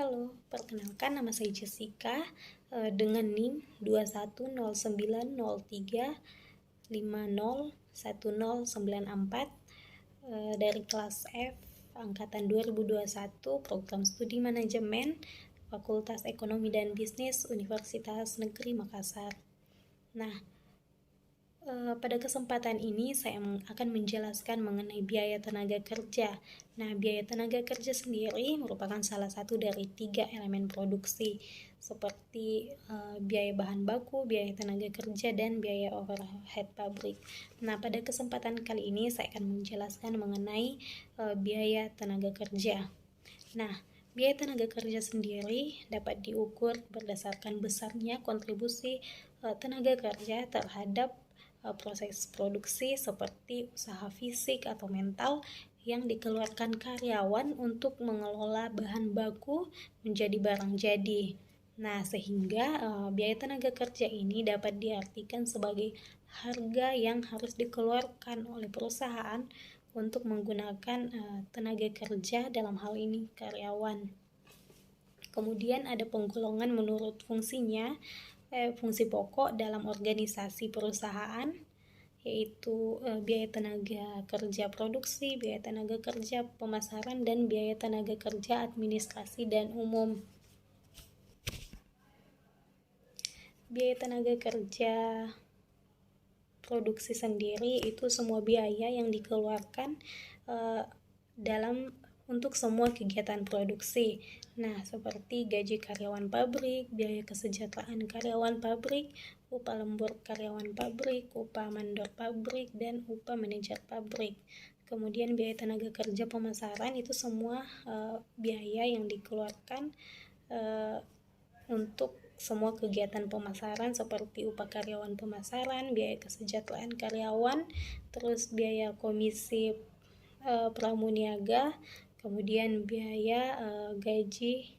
Halo, perkenalkan nama saya Jessica dengan NIM 210903501094 dari kelas F angkatan 2021 program studi manajemen Fakultas Ekonomi dan Bisnis Universitas Negeri Makassar. Nah, pada kesempatan ini saya akan menjelaskan mengenai biaya tenaga kerja. Nah, biaya tenaga kerja sendiri merupakan salah satu dari 3 elemen produksi, seperti biaya bahan baku, biaya tenaga kerja, dan biaya overhead pabrik. Nah, pada kesempatan kali ini saya akan menjelaskan mengenai biaya tenaga kerja. Nah, biaya tenaga kerja sendiri dapat diukur berdasarkan besarnya kontribusi tenaga kerja terhadap proses produksi seperti usaha fisik atau mental yang dikeluarkan karyawan untuk mengelola bahan baku menjadi barang jadi. Nah, sehingga biaya tenaga kerja ini dapat diartikan sebagai harga yang harus dikeluarkan oleh perusahaan untuk menggunakan tenaga kerja, dalam hal ini karyawan. Kemudian ada penggolongan menurut fungsinya, fungsi pokok dalam organisasi perusahaan, yaitu biaya tenaga kerja produksi, biaya tenaga kerja pemasaran, dan biaya tenaga kerja administrasi dan umum. Biaya tenaga kerja produksi sendiri itu semua biaya yang dikeluarkan untuk semua kegiatan produksi. Nah, seperti gaji karyawan pabrik, biaya kesejahteraan karyawan pabrik, upah lembur karyawan pabrik, upah mandor pabrik, dan upah manajer pabrik. Kemudian biaya tenaga kerja pemasaran itu semua biaya yang dikeluarkan untuk semua kegiatan pemasaran seperti upah karyawan pemasaran, biaya kesejahteraan karyawan, terus biaya komisi pramuniaga, kemudian biaya gaji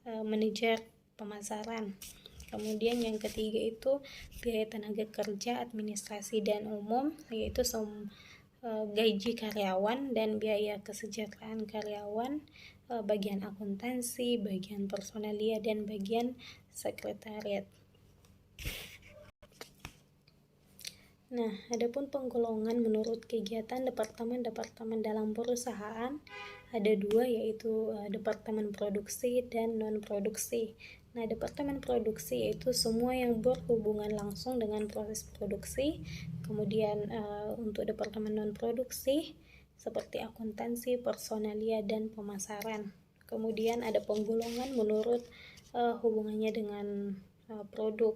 manajer pemasaran. Kemudian yang ketiga itu biaya tenaga kerja administrasi dan umum, yaitu gaji karyawan dan biaya kesejahteraan karyawan, bagian akuntansi, bagian personalia, dan bagian sekretariat. Nah, adapun penggolongan menurut kegiatan departemen-departemen dalam perusahaan ada 2, yaitu departemen produksi dan non-produksi. Nah, departemen produksi yaitu semua yang berhubungan langsung dengan proses produksi. Kemudian untuk departemen non-produksi seperti akuntansi, personalia, dan pemasaran. Kemudian ada penggolongan menurut hubungannya dengan produk.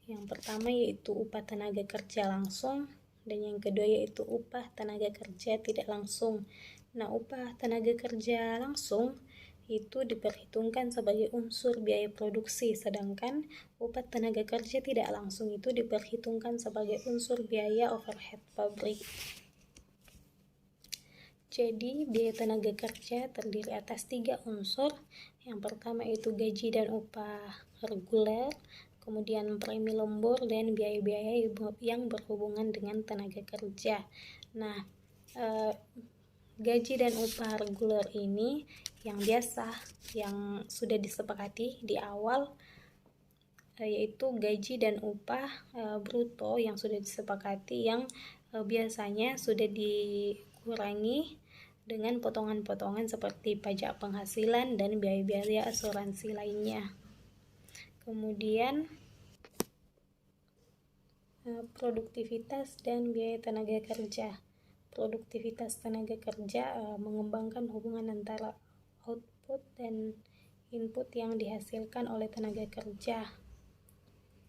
Yang pertama yaitu upah tenaga kerja langsung, dan yang kedua yaitu upah tenaga kerja tidak langsung. Nah, upah tenaga kerja langsung itu diperhitungkan sebagai unsur biaya produksi, sedangkan upah tenaga kerja tidak langsung itu diperhitungkan sebagai unsur biaya overhead pabrik. Jadi, biaya tenaga kerja terdiri atas 3 unsur. Yang pertama itu gaji dan upah reguler, kemudian premi lembur, dan biaya-biaya yang berhubungan dengan tenaga kerja. Nah, gaji dan upah reguler ini yang biasa, yang sudah disepakati di awal, yaitu gaji dan upah bruto yang sudah disepakati, yang biasanya sudah dikurangi dengan potongan-potongan seperti pajak penghasilan dan biaya-biaya asuransi lainnya. Kemudian produktivitas dan biaya tenaga kerja. Produktivitas tenaga kerja mengembangkan hubungan antara output dan input yang dihasilkan oleh tenaga kerja.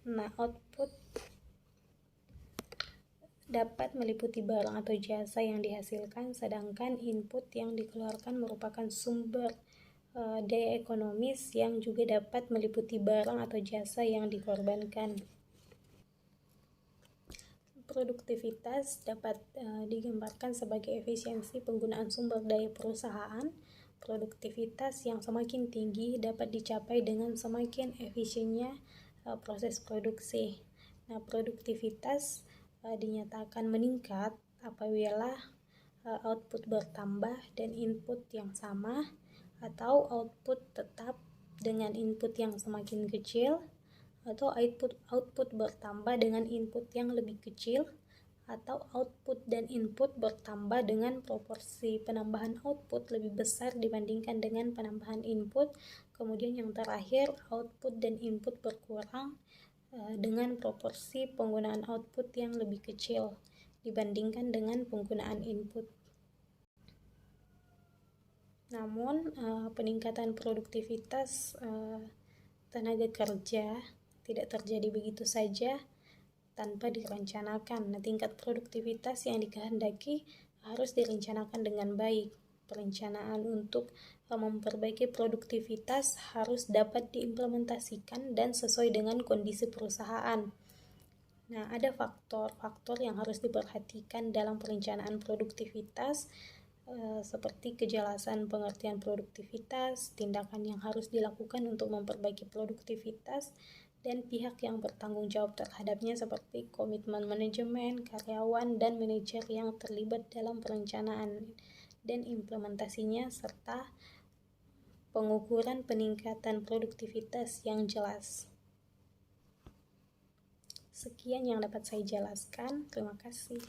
Nah, output dapat meliputi barang atau jasa yang dihasilkan, sedangkan input yang dikeluarkan merupakan sumber daya ekonomis yang juga dapat meliputi barang atau jasa yang dikorbankan. Produktivitas dapat digambarkan sebagai efisiensi penggunaan sumber daya perusahaan. Produktivitas yang semakin tinggi dapat dicapai dengan semakin efisiennya proses produksi. Nah, produktivitas dinyatakan meningkat apabila output bertambah dan input yang sama, atau output tetap dengan input yang semakin kecil, atau output bertambah dengan input yang lebih kecil, atau output dan input bertambah dengan proporsi penambahan output lebih besar dibandingkan dengan penambahan input. Kemudian yang terakhir, output dan input berkurang dengan proporsi penggunaan output yang lebih kecil dibandingkan dengan penggunaan input. Namun, peningkatan produktivitas tenaga kerja tidak terjadi begitu saja tanpa direncanakan. Nah, tingkat produktivitas yang dikehendaki harus direncanakan dengan baik. Perencanaan untuk memperbaiki produktivitas harus dapat diimplementasikan dan sesuai dengan kondisi perusahaan. Nah, ada faktor-faktor yang harus diperhatikan dalam perencanaan produktivitas, seperti kejelasan pengertian produktivitas, tindakan yang harus dilakukan untuk memperbaiki produktivitas, dan pihak yang bertanggung jawab terhadapnya seperti komitmen manajemen, karyawan, dan manajer yang terlibat dalam perencanaan dan implementasinya, serta pengukuran peningkatan produktivitas yang jelas. Sekian yang dapat saya jelaskan. Terima kasih.